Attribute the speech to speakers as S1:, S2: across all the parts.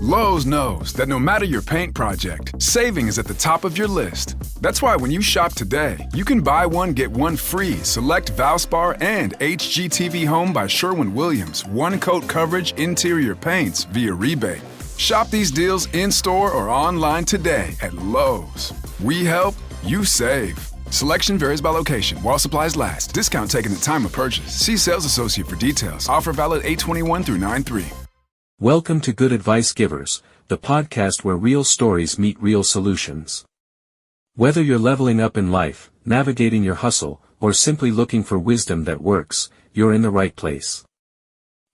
S1: Lowe's knows that no matter your paint project, saving is at the top of your list. That's why when you shop today, you can buy one, get one free select Valspar and HGTV Home by Sherwin-Williams one-coat coverage interior paints via rebate. Shop these deals in-store or online today at Lowe's. We help, you save. Selection varies by location. While supplies last. Discount taken at time of purchase. See sales associate for details. Offer valid 8/21 through 9/3.
S2: Welcome to Good Advice Givers, the podcast where real stories meet real solutions. Whether you're leveling up in life, navigating your hustle, or simply looking for wisdom that works, you're in the right place.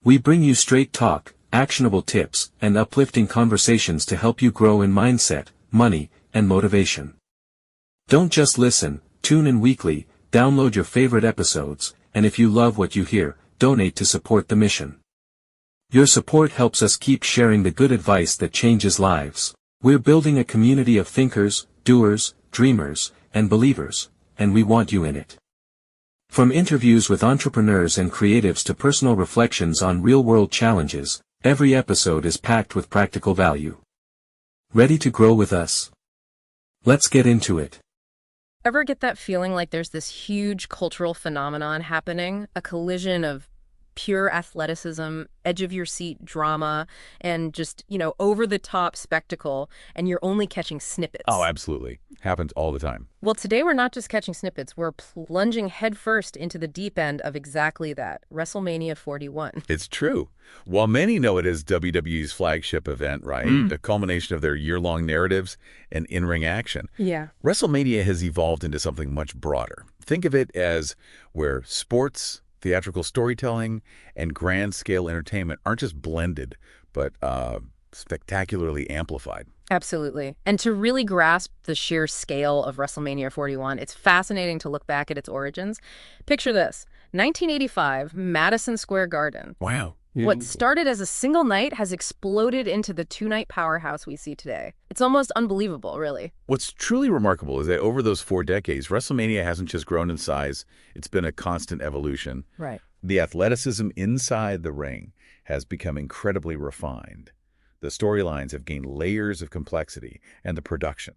S2: We bring you straight talk, actionable tips, and uplifting conversations to help you grow in mindset, money, and motivation. Don't just listen, tune in weekly, download your favorite episodes, and if you love what you hear, donate to support the mission. Your support helps us keep sharing the good advice that changes lives. We're building a community of thinkers, doers, dreamers, and believers, and we want you in it. From interviews with entrepreneurs and creatives to personal reflections on real-world challenges, every episode is packed with practical value. Ready to grow with us? Let's get into it.
S3: Ever get that feeling like there's this huge cultural phenomenon happening, a collision of pure athleticism, edge-of-your-seat drama, and just, over-the-top spectacle, and you're only catching snippets?
S4: Oh, absolutely. Happens all the time.
S3: Well, today we're not just catching snippets, we're plunging headfirst into the deep end of exactly that, WrestleMania 41.
S4: It's true. While many know it as WWE's flagship event, right? The culmination of their year-long narratives and in-ring action.
S3: Yeah.
S4: WrestleMania has evolved into something much broader. Think of it as where sports, theatrical storytelling, and grand-scale entertainment aren't just blended, but spectacularly amplified.
S3: Absolutely. And to really grasp the sheer scale of WrestleMania 41, it's fascinating to look back at its origins. Picture this, 1985, Madison Square Garden.
S4: Wow.
S3: What started as a single night has exploded into the two-night powerhouse we see today. It's almost unbelievable, really.
S4: What's truly remarkable is that over those 4 decades, WrestleMania hasn't just grown in size, it's been a constant evolution.
S3: Right.
S4: The athleticism inside the ring has become incredibly refined. The storylines have gained layers of complexity, and the production,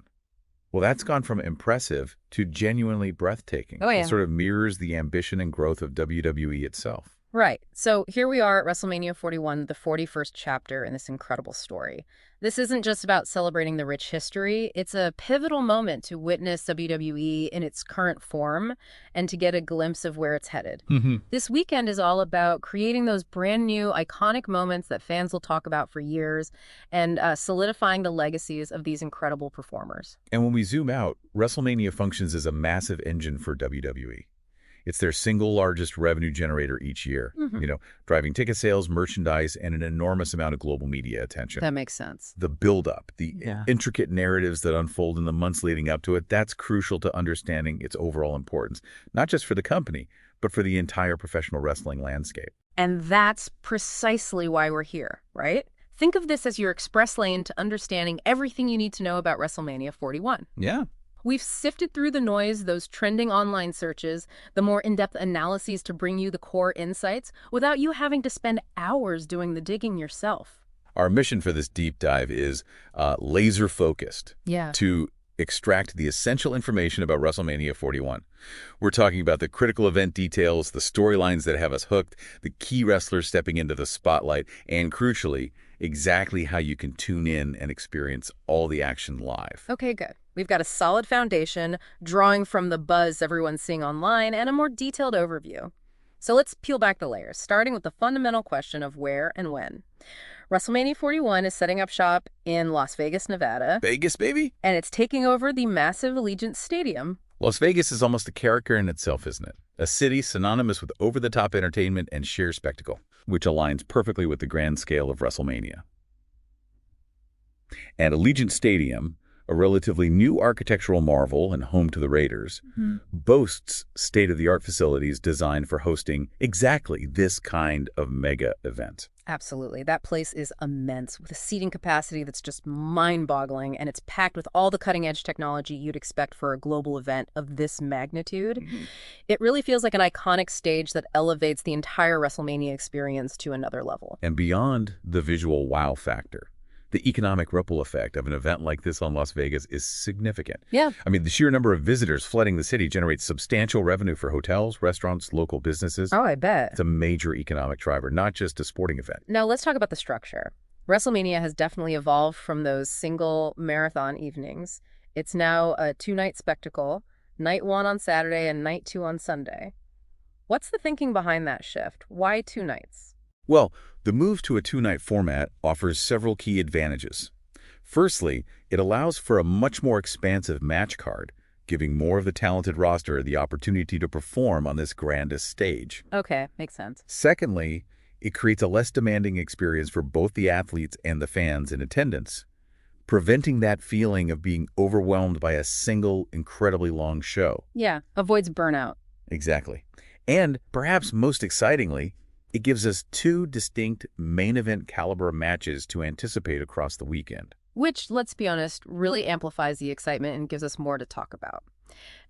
S4: well, that's gone from impressive to genuinely breathtaking.
S3: Oh, yeah.
S4: It sort of mirrors the ambition and growth of WWE itself.
S3: Right. So here we are at WrestleMania 41, the 41st chapter in this incredible story. This isn't just about celebrating the rich history. It's a pivotal moment to witness WWE in its current form and to get a glimpse of where it's headed. This weekend is all about creating those brand new iconic moments that fans will talk about for years and solidifying the legacies of these incredible performers.
S4: And when we zoom out, WrestleMania functions as a massive engine for WWE. It's their single largest revenue generator each year, driving ticket sales, merchandise, and an enormous amount of global media attention.
S3: That makes sense.
S4: The build-up, the intricate narratives that unfold in the months leading up to it, that's crucial to understanding its overall importance, not just for the company, but for the entire professional wrestling landscape.
S3: And that's precisely why we're here, right? Think of this as your express lane to understanding everything you need to know about WrestleMania 41.
S4: Yeah.
S3: We've sifted through the noise, those trending online searches, the more in-depth analyses to bring you the core insights without you having to spend hours doing the digging yourself.
S4: Our mission for this deep dive is laser-focused to extract the essential information about WrestleMania 41. We're talking about the critical event details, the storylines that have us hooked, the key wrestlers stepping into the spotlight, and crucially, exactly how you can tune in and experience all the action live.
S3: Okay, good. We've got a solid foundation, drawing from the buzz everyone's seeing online, and a more detailed overview. So let's peel back the layers, starting with the fundamental question of where and when. WrestleMania 41 is setting up shop in Las Vegas, Nevada.
S4: Vegas, baby?
S3: And it's taking over the massive Allegiant Stadium.
S4: Las Vegas is almost a character in itself, isn't it? A city synonymous with over-the-top entertainment and sheer spectacle, which aligns perfectly with the grand scale of WrestleMania. And Allegiant Stadium, a relatively new architectural marvel and home to the Raiders, boasts state-of-the-art facilities designed for hosting exactly this kind of mega event.
S3: Absolutely. That place is immense with a seating capacity that's just mind-boggling, and it's packed with all the cutting-edge technology you'd expect for a global event of this magnitude. It really feels like an iconic stage that elevates the entire WrestleMania experience to another level.
S4: And beyond the visual wow factor, The economic ripple effect of an event like this on Las Vegas is significant.
S3: Yeah.
S4: I mean, the sheer number of visitors flooding the city generates substantial revenue for hotels, restaurants, local businesses.
S3: Oh, I bet.
S4: It's a major economic driver, not just a sporting event.
S3: Now, let's talk about the structure. WrestleMania has definitely evolved from those single marathon evenings. It's now a two-night spectacle, night one on Saturday and night two on Sunday. What's the thinking behind that shift? Why two nights?
S4: Well, the move to a two-night format offers several key advantages. Firstly, it allows for a much more expansive match card, giving more of the talented roster the opportunity to perform on this grandest stage.
S3: Okay, makes sense.
S4: Secondly, it creates a less demanding experience for both the athletes and the fans in attendance, preventing that feeling of being overwhelmed by a single, incredibly long show.
S3: Yeah, avoids burnout.
S4: Exactly. And perhaps most excitingly, it gives us two distinct main event caliber matches to anticipate across the weekend.
S3: Which, let's be honest, really amplifies the excitement and gives us more to talk about.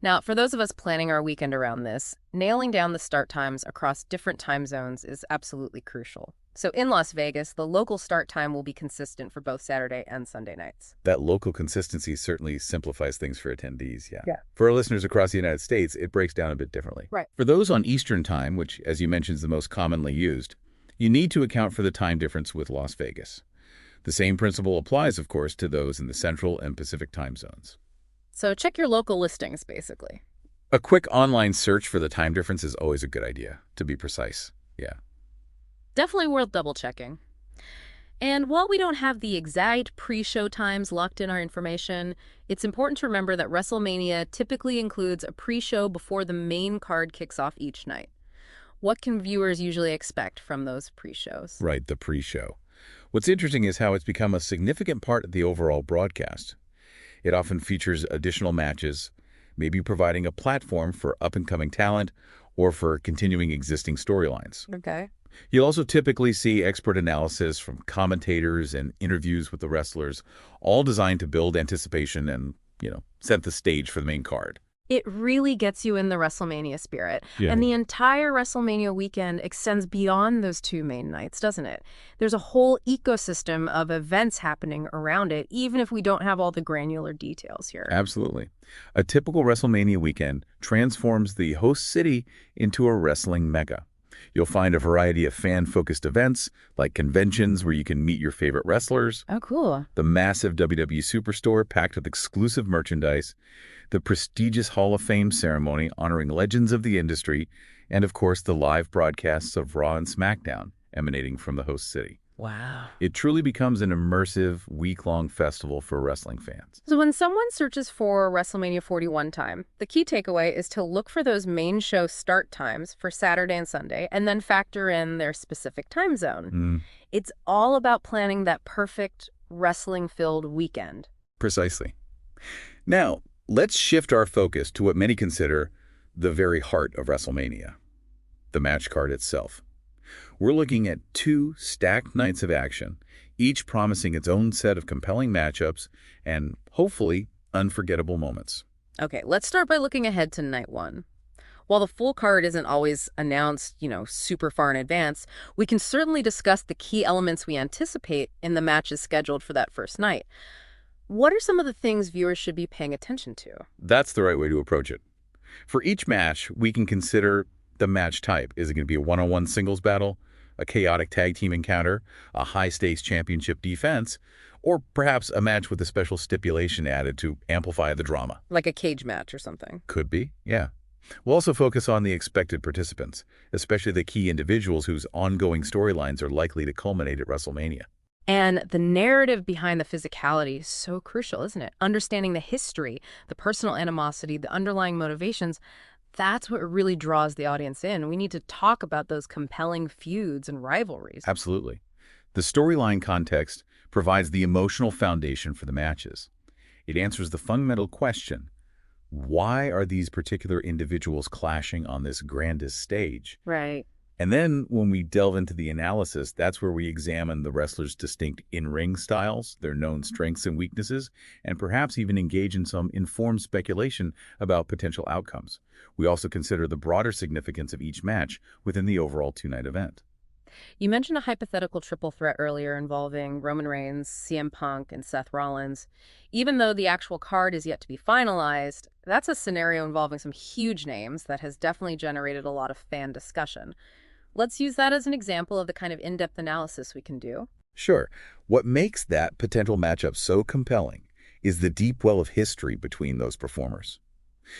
S3: Now, for those of us planning our weekend around this, nailing down the start times across different time zones is absolutely crucial. So in Las Vegas, the local start time will be consistent for both Saturday and Sunday nights.
S4: That local consistency certainly simplifies things for attendees, yeah.
S3: Yeah.
S4: For our listeners across the United States, it breaks down a bit differently.
S3: Right.
S4: For those on Eastern Time, which, as you mentioned, is the most commonly used, you need to account for the time difference with Las Vegas. The same principle applies, of course, to those in the Central and Pacific time zones.
S3: So check your local listings, basically.
S4: A quick online search for the time difference is always a good idea, to be precise. Yeah.
S3: Definitely worth double-checking. And while we don't have the exact pre-show times locked in our information, it's important to remember that WrestleMania typically includes a pre-show before the main card kicks off each night. What can viewers usually expect from those pre-shows?
S4: Right, the pre-show. What's interesting is how it's become a significant part of the overall broadcast. It often features additional matches, maybe providing a platform for up-and-coming talent or for continuing existing storylines.
S3: Okay.
S4: You'll also typically see expert analysis from commentators and interviews with the wrestlers, all designed to build anticipation and, set the stage for the main card.
S3: It really gets you in the WrestleMania spirit.
S4: Yeah.
S3: And the entire WrestleMania weekend extends beyond those two main nights, doesn't it? There's a whole ecosystem of events happening around it, even if we don't have all the granular details here.
S4: Absolutely. A typical WrestleMania weekend transforms the host city into a wrestling mecca. You'll find a variety of fan-focused events, like conventions where you can meet your favorite wrestlers.
S3: Oh, cool.
S4: The massive WWE Superstore packed with exclusive merchandise, the prestigious Hall of Fame ceremony honoring legends of the industry, and of course the live broadcasts of Raw and SmackDown emanating from the host city.
S3: Wow.
S4: It truly becomes an immersive, week-long festival for wrestling fans.
S3: So when someone searches for WrestleMania 41 time, the key takeaway is to look for those main show start times for Saturday and Sunday, and then factor in their specific time zone. It's all about planning that perfect wrestling-filled weekend.
S4: Precisely. Now, let's shift our focus to what many consider the very heart of WrestleMania, the match card itself. We're looking at two stacked nights of action, each promising its own set of compelling matchups and, hopefully, unforgettable moments.
S3: Okay, let's start by looking ahead to night one. While the full card isn't always announced, super far in advance, we can certainly discuss the key elements we anticipate in the matches scheduled for that first night. What are some of the things viewers should be paying attention to?
S4: That's the right way to approach it. For each match, we can consider the match type. Is it going to be a one-on-one singles battle, a chaotic tag team encounter, a high-stakes championship defense, or perhaps a match with a special stipulation added to amplify the drama?
S3: Like a cage match or something.
S4: Could be, yeah. We'll also focus on the expected participants, especially the key individuals whose ongoing storylines are likely to culminate at WrestleMania.
S3: And the narrative behind the physicality is so crucial, isn't it? Understanding the history, the personal animosity, the underlying motivations, that's what really draws the audience in. We need to talk about those compelling feuds and rivalries.
S4: Absolutely. The storyline context provides the emotional foundation for the matches. It answers the fundamental question, why are these particular individuals clashing on this grandest stage?
S3: Right.
S4: And then when we delve into the analysis, that's where we examine the wrestlers' distinct in-ring styles, their known strengths and weaknesses, and perhaps even engage in some informed speculation about potential outcomes. We also consider the broader significance of each match within the overall two-night event.
S3: You mentioned a hypothetical triple threat earlier involving Roman Reigns, CM Punk, and Seth Rollins. Even though the actual card is yet to be finalized, that's a scenario involving some huge names that has definitely generated a lot of fan discussion. Let's use that as an example of the kind of in-depth analysis we can do.
S4: Sure. What makes that potential matchup so compelling is the deep well of history between those performers.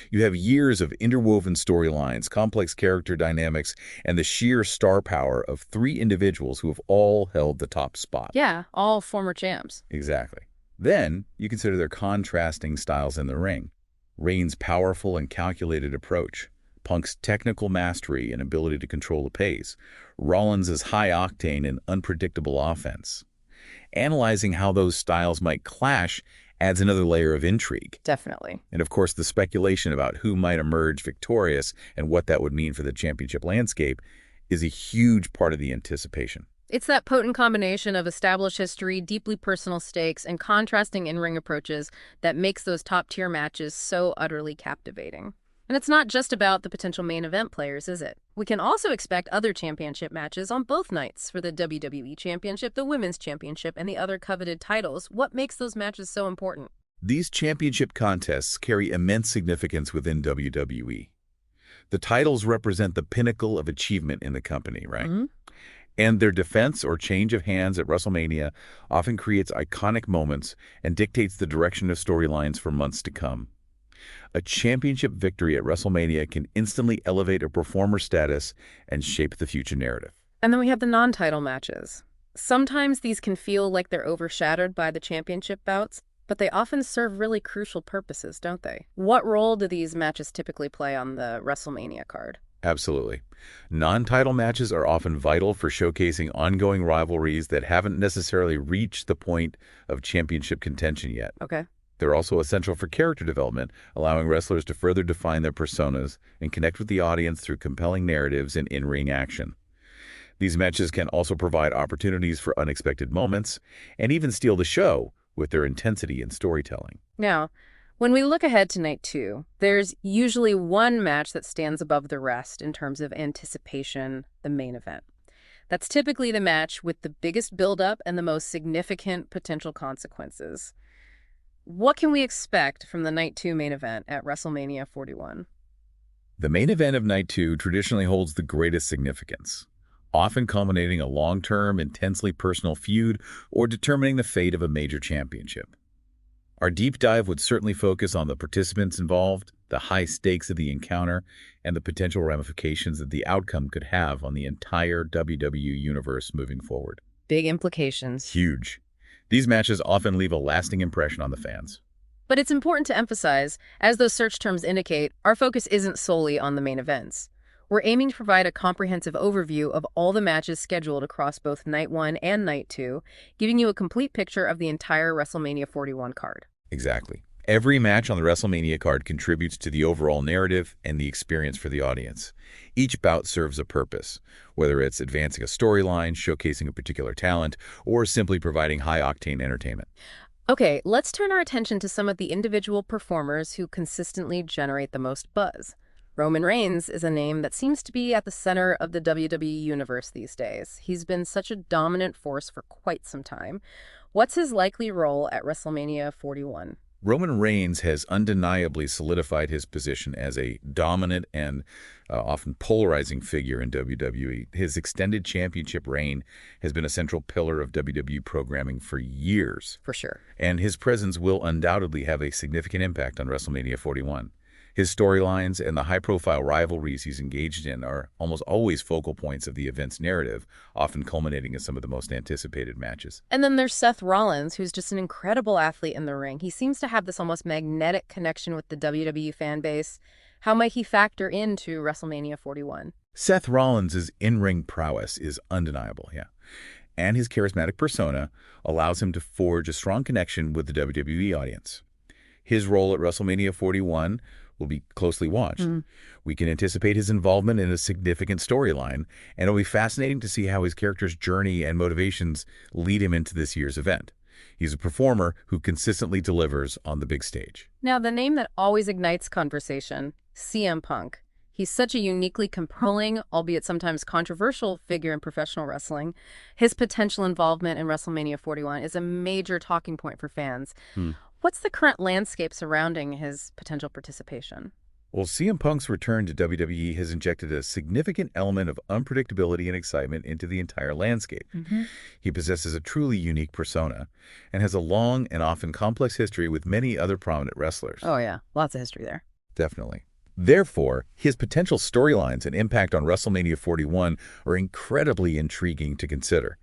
S4: You have years of interwoven storylines, complex character dynamics, and the sheer star power of three individuals who have all held the top spot.
S3: Yeah, all former champs.
S4: Exactly. Then you consider their contrasting styles in the ring. Reigns' powerful and calculated approach, Punk's technical mastery and ability to control the pace, Rollins' high-octane and unpredictable offense. Analyzing how those styles might clash adds another layer of intrigue.
S3: Definitely.
S4: And of course, the speculation about who might emerge victorious and what that would mean for the championship landscape is a huge part of the anticipation.
S3: It's that potent combination of established history, deeply personal stakes, and contrasting in-ring approaches that makes those top-tier matches so utterly captivating. And it's not just about the potential main event players, is it? We can also expect other championship matches on both nights for the WWE Championship, the Women's Championship, and the other coveted titles. What makes those matches so important?
S4: These championship contests carry immense significance within WWE. The titles represent the pinnacle of achievement in the company, right?
S3: Mm-hmm.
S4: And their defense or change of hands at WrestleMania often creates iconic moments and dictates the direction of storylines for months to come. A championship victory at WrestleMania can instantly elevate a performer's status and shape the future narrative.
S3: And then we have the non-title matches. Sometimes these can feel like they're overshadowed by the championship bouts, but they often serve really crucial purposes, don't they? What role do these matches typically play on the WrestleMania card?
S4: Absolutely. Non-title matches are often vital for showcasing ongoing rivalries that haven't necessarily reached the point of championship contention yet.
S3: Okay.
S4: They're also essential for character development, allowing wrestlers to further define their personas and connect with the audience through compelling narratives and in-ring action. These matches can also provide opportunities for unexpected moments and even steal the show with their intensity and storytelling.
S3: Now, when we look ahead to night 2, there's usually one match that stands above the rest in terms of anticipation, the main event. That's typically the match with the biggest build-up and the most significant potential consequences. What can we expect from the Night 2 main event at WrestleMania 41?
S4: The main event of Night 2 traditionally holds the greatest significance, often culminating a long-term, intensely personal feud or determining the fate of a major championship. Our deep dive would certainly focus on the participants involved, the high stakes of the encounter, and the potential ramifications that the outcome could have on the entire WWE universe moving forward.
S3: Big implications.
S4: Huge. These matches often leave a lasting impression on the fans.
S3: But it's important to emphasize, as those search terms indicate, our focus isn't solely on the main events. We're aiming to provide a comprehensive overview of all the matches scheduled across both Night 1 and Night 2, giving you a complete picture of the entire WrestleMania 41 card.
S4: Exactly. Every match on the WrestleMania card contributes to the overall narrative and the experience for the audience. Each bout serves a purpose, whether it's advancing a storyline, showcasing a particular talent, or simply providing high-octane entertainment.
S3: Okay, let's turn our attention to some of the individual performers who consistently generate the most buzz. Roman Reigns is a name that seems to be at the center of the WWE universe these days. He's been such a dominant force for quite some time. What's his likely role at WrestleMania 41?
S4: Roman Reigns has undeniably solidified his position as a dominant and often polarizing figure in WWE. His extended championship reign has been a central pillar of WWE programming for years.
S3: For sure.
S4: And his presence will undoubtedly have a significant impact on WrestleMania 41. His storylines and the high-profile rivalries he's engaged in are almost always focal points of the event's narrative, often culminating in some of the most anticipated matches.
S3: And then there's Seth Rollins, who's just an incredible athlete in the ring. He seems to have this almost magnetic connection with the WWE fan base. How might he factor into WrestleMania 41?
S4: Seth Rollins' in-ring prowess is undeniable, and his charismatic persona allows him to forge a strong connection with the WWE audience. His role at WrestleMania 41 will be closely watched. We can anticipate his involvement in a significant storyline, and it'll be fascinating to see how his character's journey and motivations lead him into this year's event. He's a performer who consistently delivers on the big stage.
S3: Now, the name that always ignites conversation, CM Punk. He's such a uniquely compelling, albeit sometimes controversial, figure in professional wrestling. His potential involvement in WrestleMania 41 is a major talking point for fans. What's the current landscape surrounding his potential participation?
S4: Well, CM Punk's return to WWE has injected a significant element of unpredictability and excitement into the entire landscape. He possesses a truly unique persona and has a long and often complex history with many other prominent wrestlers.
S3: Oh, yeah. Lots of history there.
S4: Definitely. Therefore, his potential storylines and impact on WrestleMania 41 are incredibly intriguing to consider.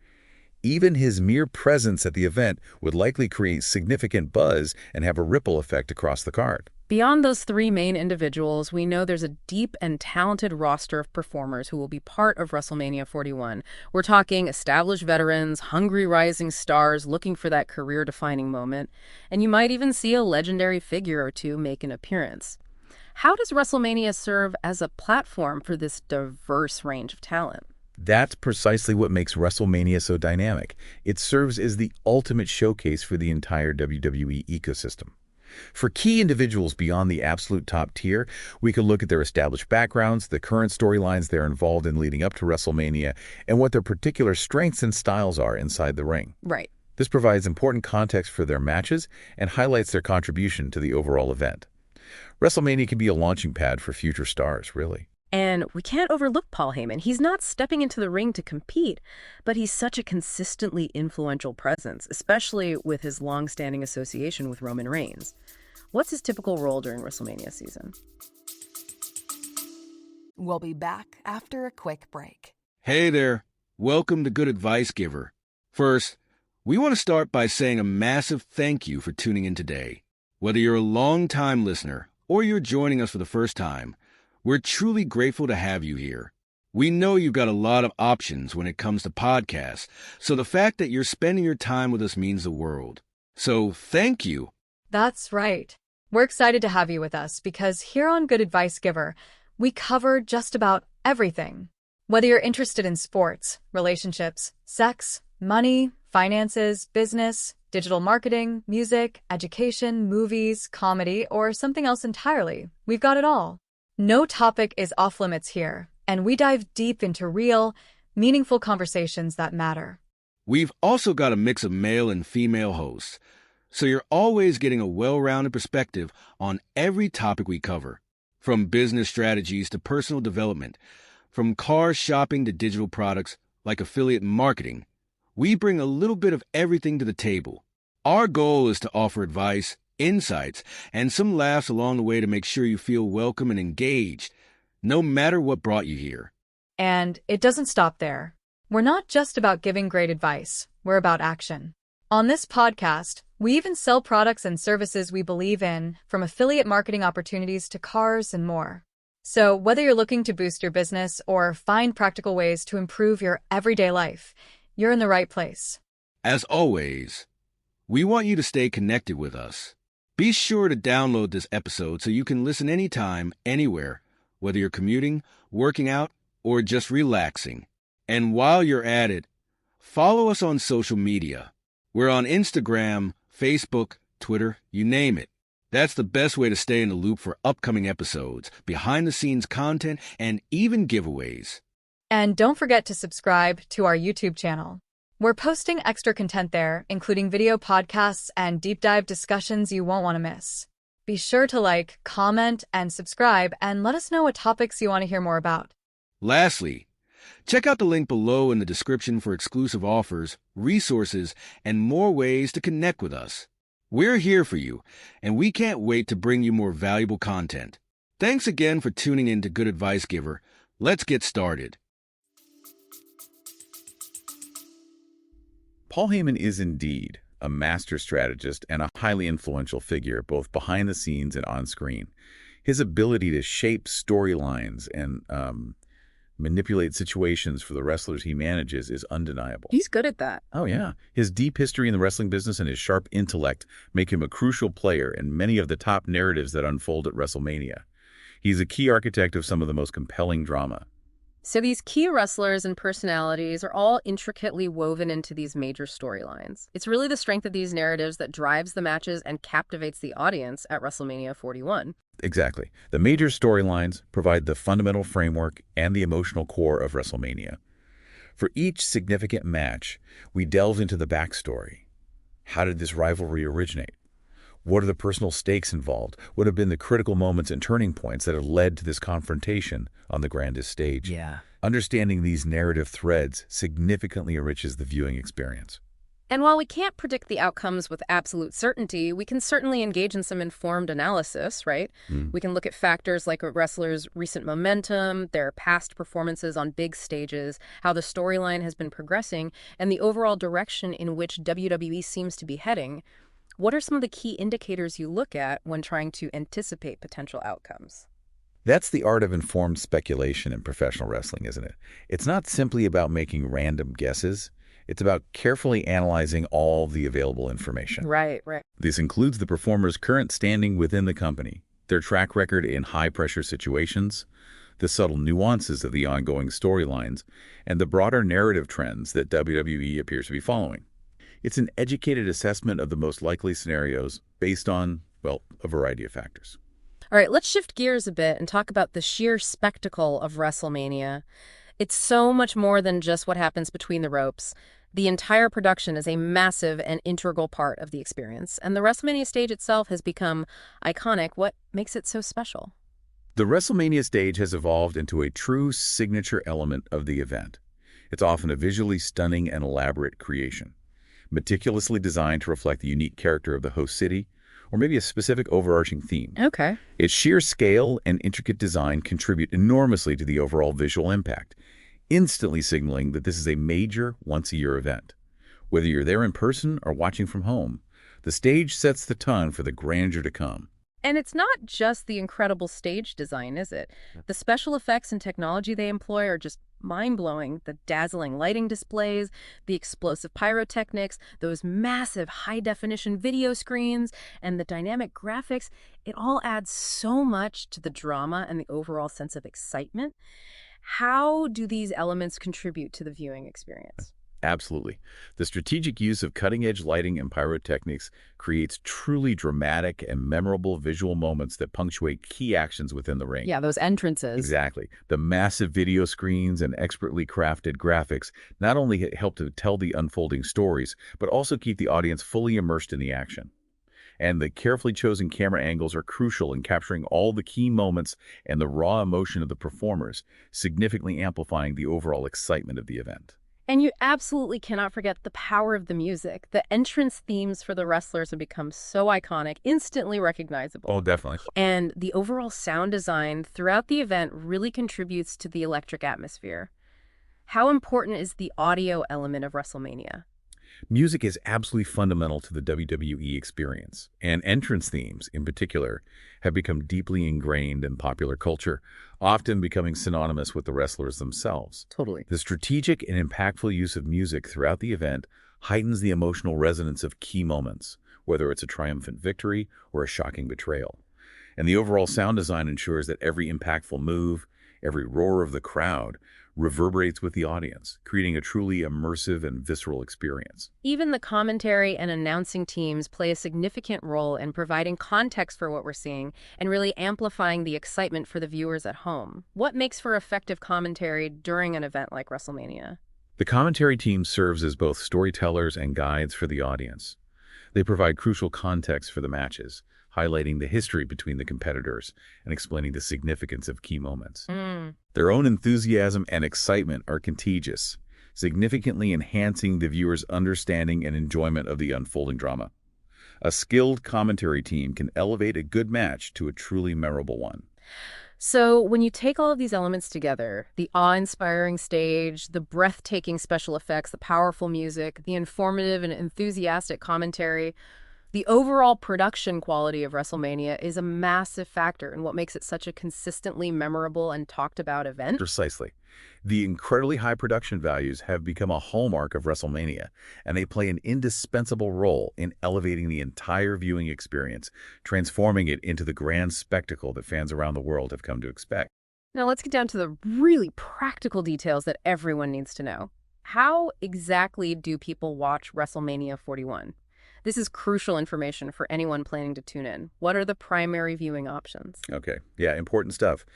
S4: Even his mere presence at the event would likely create significant buzz and have a ripple effect across the card.
S3: Beyond those three main individuals, we know there's a deep and talented roster of performers who will be part of WrestleMania 41. We're talking established veterans, hungry rising stars looking for that career-defining moment, and you might even see a legendary figure or two make an appearance. How does WrestleMania serve as a platform for this diverse range of talent?
S4: That's precisely what makes WrestleMania so dynamic. It serves as the ultimate showcase for the entire WWE ecosystem. For key individuals beyond the absolute top tier, we could look at their established backgrounds, the current storylines they're involved in leading up to WrestleMania, and what their particular strengths and styles are inside the ring.
S3: Right.
S4: This provides important context for their matches and highlights their contribution to the overall event. WrestleMania can be a launching pad for future stars, really.
S3: And we can't overlook Paul Heyman. He's not stepping into the ring to compete, but he's such a consistently influential presence, especially with his long-standing association with Roman Reigns. What's his typical role during WrestleMania season?
S5: We'll be back after a quick break.
S6: Hey there. Welcome to Good Advice Giver. First, we want to start by saying a massive thank you for tuning in today. Whether you're a long-time listener or you're joining us for the first time, we're truly grateful to have you here. We know you've got a lot of options when it comes to podcasts, so the fact that you're spending your time with us means the world. So thank you.
S7: That's right. We're excited to have you with us because here on Good Advice Giver, we cover just about everything. Whether you're interested in sports, relationships, sex, money, finances, business, digital marketing, music, education, movies, comedy, or something else entirely, we've got it all. No topic is off limits here, and we dive deep into real, meaningful conversations that matter.
S6: We've also got a mix of male and female hosts, so you're always getting a well-rounded perspective on every topic we cover, from business strategies to personal development, from car shopping to digital products like affiliate marketing. We bring a little bit of everything to the table. Our goal is to offer advice, insights, and some laughs along the way to make sure you feel welcome and engaged, no matter what brought you here.
S7: And it doesn't stop there. We're not just about giving great advice, we're about action. On this podcast, we even sell products and services we believe in, from affiliate marketing opportunities to cars and more. So whether you're looking to boost your business or find practical ways to improve your everyday life, you're in the right place.
S6: As always, we want you to stay connected with us. Be sure to download this episode so you can listen anytime, anywhere, whether you're commuting, working out, or just relaxing. And while you're at it, follow us on social media. We're on Instagram, Facebook, Twitter, you name it. That's the best way to stay in the loop for upcoming episodes, behind-the-scenes content, and even giveaways.
S7: And don't forget to subscribe to our YouTube channel. We're posting extra content there, including video podcasts and deep dive discussions you won't want to miss. Be sure to like, comment, and subscribe, and let us know what topics you want to hear more about.
S6: Lastly, check out the link below in the description for exclusive offers, resources, and more ways to connect with us. We're here for you, and we can't wait to bring you more valuable content. Thanks again for tuning in to Good Advice Giver. Let's get started.
S4: Paul Heyman is indeed a master strategist and a highly influential figure, both behind the scenes and on screen. His ability to shape storylines and manipulate situations for the wrestlers he manages is undeniable.
S3: He's good at that.
S4: Oh, yeah. His deep history in the wrestling business and his sharp intellect make him a crucial player in many of the top narratives that unfold at WrestleMania. He's a key architect of some of the most compelling drama.
S3: So these key wrestlers and personalities are all intricately woven into these major storylines. It's really the strength of these narratives that drives the matches and captivates the audience at WrestleMania 41.
S4: Exactly. The major storylines provide the fundamental framework and the emotional core of WrestleMania. For each significant match, we delve into the backstory. How did this rivalry originate? What are the personal stakes involved? What have been the critical moments and turning points that have led to this confrontation on the grandest stage?
S8: Yeah.
S4: Understanding these narrative threads significantly enriches the viewing experience.
S3: And while we can't predict the outcomes with absolute certainty, we can certainly engage in some informed analysis, right? We can look at factors like a wrestler's recent momentum, their past performances on big stages, how the storyline has been progressing, and the overall direction in which WWE seems to be heading. What are some of the key indicators you look at when trying to anticipate potential outcomes?
S4: That's the art of informed speculation in professional wrestling, isn't it? It's not simply about making random guesses. It's about carefully analyzing all the available information.
S3: Right.
S4: This includes the performer's current standing within the company, their track record in high-pressure situations, the subtle nuances of the ongoing storylines, and the broader narrative trends that WWE appears to be following. It's an educated assessment of the most likely scenarios based on, well, a variety of factors.
S3: All right, let's shift gears a bit and talk about the sheer spectacle of WrestleMania. It's so much more than just what happens between the ropes. The entire production is a massive and integral part of the experience, and the WrestleMania stage itself has become iconic. What makes it so special?
S4: The WrestleMania stage has evolved into a true signature element of the event. It's often a visually stunning and elaborate creation, meticulously designed to reflect the unique character of the host city, or maybe a specific overarching theme.
S3: Okay.
S4: Its sheer scale and intricate design contribute enormously to the overall visual impact, instantly signaling that this is a major once-a-year event. Whether you're there in person or watching from home, the stage sets the tone for the grandeur to come.
S3: And it's not just the incredible stage design, is it? The special effects and technology they employ are just mind-blowing. The dazzling lighting displays, the explosive pyrotechnics, those massive high-definition video screens, and the dynamic graphics, it all adds so much to the drama and the overall sense of excitement. How do these elements contribute to the viewing experience?
S4: Absolutely. The strategic use of cutting-edge lighting and pyrotechnics creates truly dramatic and memorable visual moments that punctuate key actions within the ring.
S3: Yeah, those entrances.
S4: Exactly. The massive video screens and expertly crafted graphics not only help to tell the unfolding stories, but also keep the audience fully immersed in the action. And the carefully chosen camera angles are crucial in capturing all the key moments and the raw emotion of the performers, significantly amplifying the overall excitement of the event.
S3: And you absolutely cannot forget the power of the music. The entrance themes for the wrestlers have become so iconic, instantly recognizable.
S4: Oh, definitely.
S3: And the overall sound design throughout the event really contributes to the electric atmosphere. How important is the audio element of WrestleMania?
S4: Music is absolutely fundamental to the WWE experience, and entrance themes, in particular, have become deeply ingrained in popular culture, often becoming synonymous with the wrestlers themselves.
S3: Totally.
S4: The strategic and impactful use of music throughout the event heightens the emotional resonance of key moments, whether it's a triumphant victory or a shocking betrayal. And the overall sound design ensures that every impactful move, every roar of the crowd, reverberates with the audience, creating a truly immersive and visceral experience.
S3: Even the commentary and announcing teams play a significant role in providing context for what we're seeing and really amplifying the excitement for the viewers at home. What makes for effective commentary during an event like WrestleMania?
S4: The commentary team serves as both storytellers and guides for the audience. They provide crucial context for the matches, highlighting the history between the competitors and explaining the significance of key moments. Their own enthusiasm and excitement are contagious, significantly enhancing the viewer's understanding and enjoyment of the unfolding drama. A skilled commentary team can elevate a good match to a truly memorable one.
S3: So when you take all of these elements together, the awe-inspiring stage, the breathtaking special effects, the powerful music, the informative and enthusiastic commentary, the overall production quality of WrestleMania is a massive factor in what makes it such a consistently memorable and talked about event.
S4: Precisely. The incredibly high production values have become a hallmark of WrestleMania, and they play an indispensable role in elevating the entire viewing experience, transforming it into the grand spectacle that fans around the world have come to expect.
S3: Now let's get down to the really practical details that everyone needs to know. How exactly do people watch WrestleMania 41? This is crucial information for anyone planning to tune in. What are the primary viewing options?
S4: Okay, yeah, important stuff.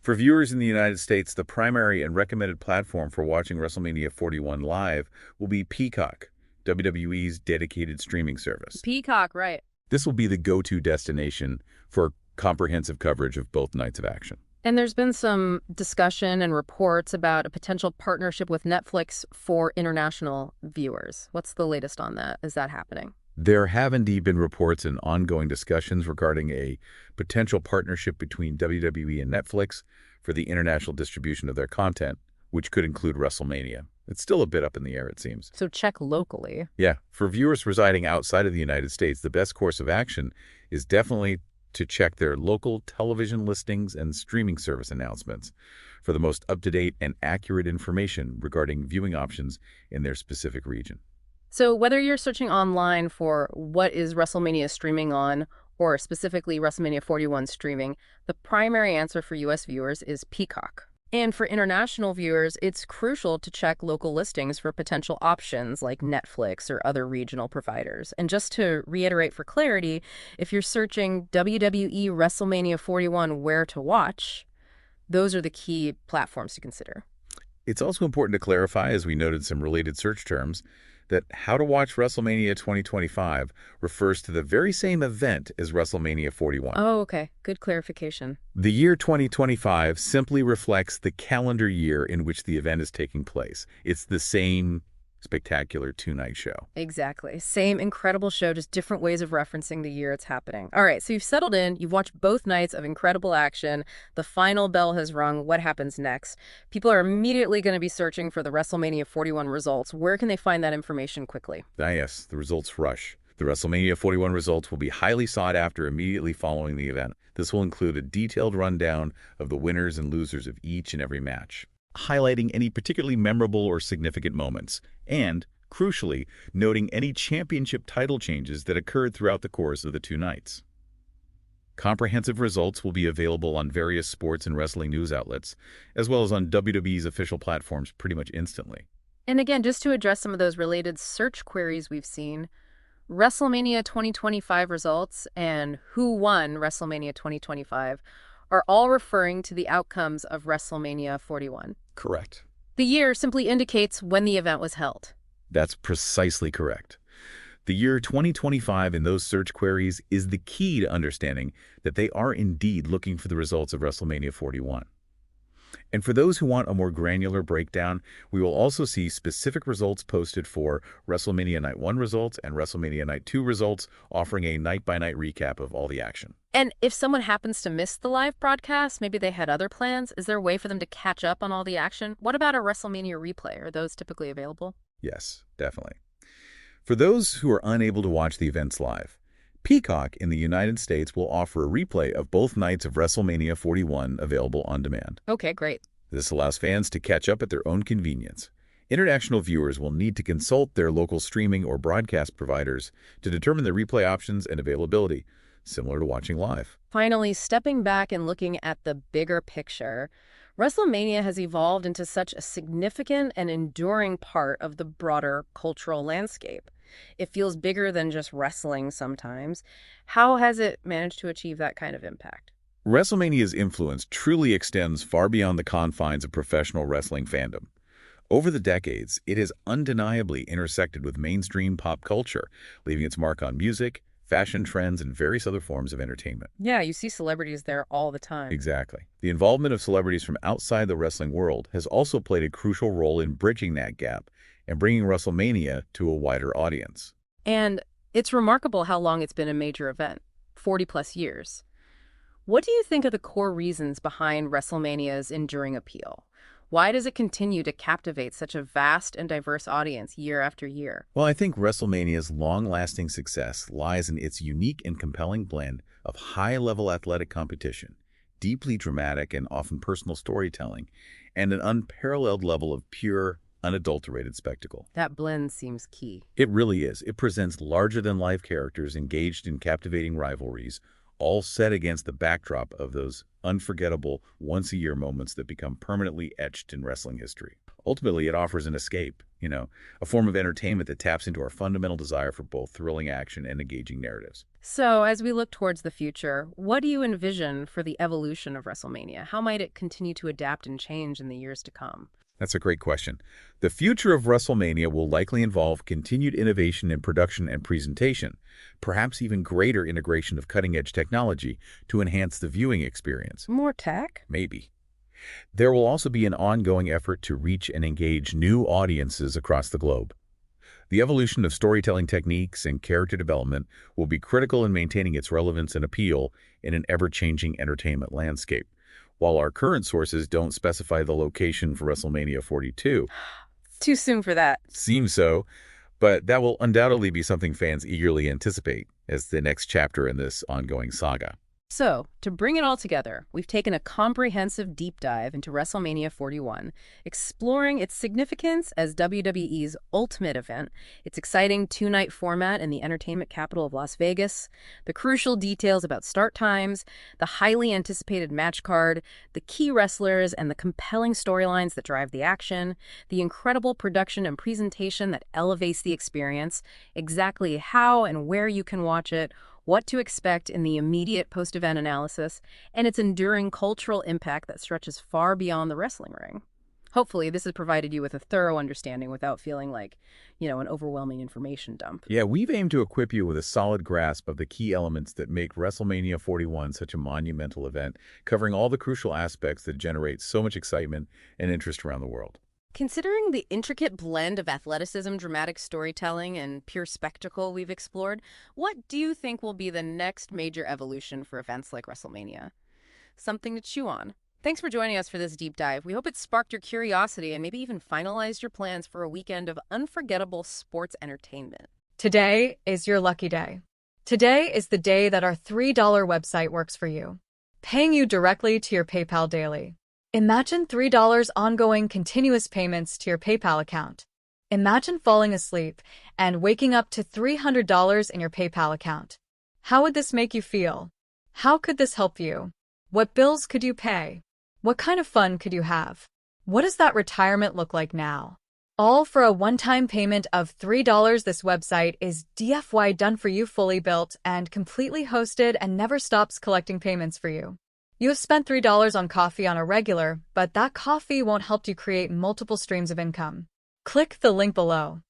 S4: For viewers in the United States, the primary and recommended platform for watching WrestleMania 41 live will be Peacock, WWE's dedicated streaming service.
S3: Peacock, right.
S4: This will be the go-to destination for comprehensive coverage of both nights of action.
S3: And there's been some discussion and reports about a potential partnership with Netflix for international viewers. What's the latest on that? Is that happening?
S4: There have indeed been reports and ongoing discussions regarding a potential partnership between WWE and Netflix for the international distribution of their content, which could include WrestleMania. It's still a bit up in the air, it seems.
S3: So check locally.
S4: Yeah. For viewers residing outside of the United States, the best course of action is definitely to check their local television listings and streaming service announcements for the most up-to-date and accurate information regarding viewing options in their specific region.
S3: So whether you're searching online for what is WrestleMania streaming on, or specifically WrestleMania 41 streaming, the primary answer for U.S. viewers is Peacock. And for international viewers, it's crucial to check local listings for potential options like Netflix or other regional providers. And just to reiterate for clarity, if you're searching WWE WrestleMania 41 where to watch, those are the key platforms to consider.
S4: It's also important to clarify, as we noted some related search terms, that how to watch WrestleMania 2025 refers to the very same event as WrestleMania 41.
S3: Oh, okay. Good clarification.
S4: The year 2025 simply reflects the calendar year in which the event is taking place. It's the same spectacular two-night show.
S3: Exactly. Same incredible show, just different ways of referencing the year it's happening. All right, so you've settled in, you've watched both nights of incredible action, the final bell has rung, what happens next? People are immediately going to be searching for the WrestleMania 41 results. Where can they find that information quickly?
S4: Ah, yes, the results rush. The WrestleMania 41 results will be highly sought after immediately following the event. This will include a detailed rundown of the winners and losers of each and every match, highlighting any particularly memorable or significant moments, and, crucially, noting any championship title changes that occurred throughout the course of the two nights. Comprehensive results will be available on various sports and wrestling news outlets, as well as on WWE's official platforms pretty much instantly.
S3: And again, just to address some of those related search queries we've seen, WrestleMania 2025 results and who won WrestleMania 2025 are all referring to the outcomes of WrestleMania 41.
S4: Correct.
S3: The year simply indicates when the event was held.
S4: That's precisely correct. The year 2025 in those search queries is the key to understanding that they are indeed looking for the results of WrestleMania 41. And for those who want a more granular breakdown, we will also see specific results posted for WrestleMania Night 1 results and WrestleMania Night 2 results, offering a night-by-night recap of all the action.
S3: And if someone happens to miss the live broadcast, maybe they had other plans, is there a way for them to catch up on all the action? What about a WrestleMania replay? Are those typically available?
S4: Yes, definitely. For those who are unable to watch the events live, Peacock in the United States will offer a replay of both nights of WrestleMania 41 available on demand.
S3: Okay, great.
S4: This allows fans to catch up at their own convenience. International viewers will need to consult their local streaming or broadcast providers to determine the replay options and availability, similar to watching live.
S3: Finally, stepping back and looking at the bigger picture, WrestleMania has evolved into such a significant and enduring part of the broader cultural landscape. It feels bigger than just wrestling sometimes. How has it managed to achieve that kind of impact?
S4: WrestleMania's influence truly extends far beyond the confines of professional wrestling fandom. Over the decades, it has undeniably intersected with mainstream pop culture, leaving its mark on music, fashion trends, and various other forms of entertainment.
S3: Yeah, you see celebrities there all the time.
S4: Exactly. The involvement of celebrities from outside the wrestling world has also played a crucial role in bridging that gap and bringing WrestleMania to a wider audience.
S3: And it's remarkable how long it's been a major event, 40-plus years. What do you think are the core reasons behind WrestleMania's enduring appeal? Why does it continue to captivate such a vast and diverse audience year after year?
S4: Well, I think WrestleMania's long-lasting success lies in its unique and compelling blend of high-level athletic competition, deeply dramatic and often personal storytelling, and an unparalleled level of pure, unadulterated spectacle.
S3: That blend seems key.
S4: It really is. It presents larger-than-life characters engaged in captivating rivalries, all set against the backdrop of those unforgettable once-a-year moments that become permanently etched in wrestling history. Ultimately, it offers an escape, a form of entertainment that taps into our fundamental desire for both thrilling action and engaging narratives.
S3: So, as we look towards the future, what do you envision for the evolution of WrestleMania? How might it continue to adapt and change in the years to come?
S4: That's a great question. The future of WrestleMania will likely involve continued innovation in production and presentation, perhaps even greater integration of cutting-edge technology to enhance the viewing experience.
S3: More tech?
S4: Maybe. There will also be an ongoing effort to reach and engage new audiences across the globe. The evolution of storytelling techniques and character development will be critical in maintaining its relevance and appeal in an ever-changing entertainment landscape. While our current sources don't specify the location for WrestleMania 42.
S3: Too soon for that.
S4: Seems so, but that will undoubtedly be something fans eagerly anticipate as the next chapter in this ongoing saga.
S3: So, to bring it all together, we've taken a comprehensive deep dive into WrestleMania 41, exploring its significance as WWE's ultimate event, its exciting two-night format in the entertainment capital of Las Vegas, the crucial details about start times, the highly anticipated match card, the key wrestlers, and the compelling storylines that drive the action, the incredible production and presentation that elevates the experience, exactly how and where you can watch it, what to expect in the immediate post-event analysis, and its enduring cultural impact that stretches far beyond the wrestling ring. Hopefully, this has provided you with a thorough understanding without feeling like, an overwhelming information dump.
S4: Yeah, we've aimed to equip you with a solid grasp of the key elements that make WrestleMania 41 such a monumental event, covering all the crucial aspects that generate so much excitement and interest around the world.
S3: Considering the intricate blend of athleticism, dramatic storytelling, and pure spectacle we've explored, what do you think will be the next major evolution for events like WrestleMania? Something to chew on. Thanks for joining us for this deep dive. We hope it sparked your curiosity and maybe even finalized your plans for a weekend of unforgettable sports entertainment.
S7: Today is your lucky day. Today is the day that our $3 website works for you, paying you directly to your PayPal daily. Imagine $3 ongoing continuous payments to your PayPal account. Imagine falling asleep and waking up to $300 in your PayPal account. How would this make you feel? How could this help you? What bills could you pay? What kind of fun could you have? What does that retirement look like now? All for a one-time payment of $3. This website is DFY done for you, fully built and completely hosted, and never stops collecting payments for you. You have spent $3 on coffee on a regular, but that coffee won't help you create multiple streams of income. Click the link below.